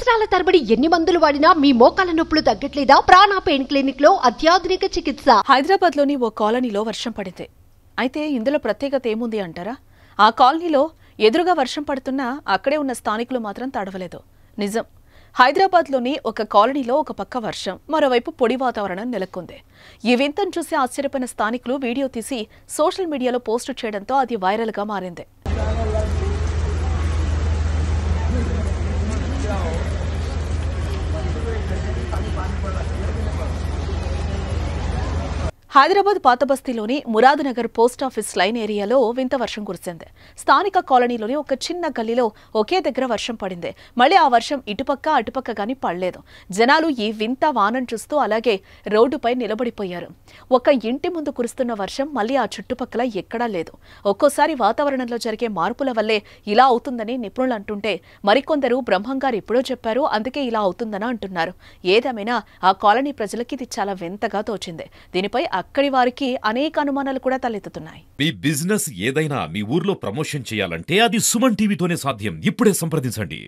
సంవత్సరాల తరబడి ఎన్ని మందులు వాడినా మీ మోకాల నొప్పులు తగ్గట్లేదా? ప్రాణ పెయిన్ క్లినిక్ లో అత్యాధునిక చికిత్స. హైదరాబాద్ లోని ఓ కాలనీలో వర్షం పడింది. అయితే ఇందులో ప్రత్యేకత ఏముంది అంటారా? ఆ కాలనీలో ఎదురుగా వర్షం పడుతున్నా అక్కడే ఉన్న స్థానికులు మాత్రం తడవలేదు. నిజం, హైదరాబాద్ లోని ఒక కాలనీలో ఒక పక్క వర్షం, మరోవైపు పొడి వాతావరణం నెలకొంది. ఈ వింతను చూసి ఆశ్చర్యపోయిన స్థానికులు వీడియో తీసి సోషల్ మీడియాలో పోస్టు చేయడంతో అది వైరల్ గా మారింది. హైదరాబాద్ పాతబస్తీలోని మురాద్నగర్ పోస్టాఫీస్ లైన్ ఏరియాలో వింత వర్షం కురిసింది. స్థానిక కాలనీలోని ఒక చిన్న గల్లీలో ఒకే దగ్గర వర్షం పడింది. మళ్లీ ఆ వర్షం ఇటుపక్క అటుపక్క గానీ పడలేదు. జనాలు ఈ వింత వానను చూస్తూ అలాగే రోడ్డుపై నిలబడిపోయారు. ఒక ఇంటి ముందు కురుస్తున్న వర్షం మళ్లీ ఆ చుట్టుపక్కల ఎక్కడా లేదు. ఒక్కోసారి వాతావరణంలో జరిగే మార్పుల వల్లే ఇలా అవుతుందని నిపుణులు అంటుంటే, మరికొందరు బ్రహ్మంగారు ఎప్పుడో చెప్పారు, అందుకే ఇలా అవుతుందని అంటున్నారు. ఏదేమైనా ఆ కాలనీ ప్రజలకి ఇది చాలా వింతగా తోచింది. దీనిపై అక్కడి వారికి అనేక అనుమానాలు కూడా తలెత్తుతున్నాయి. మీ బిజినెస్ ఏదైనా మీ ఊర్లో ప్రమోషన్ చేయాలంటే అది సుమన్ టీవీతోనే సాధ్యం. ఇప్పుడే సంప్రదించండి.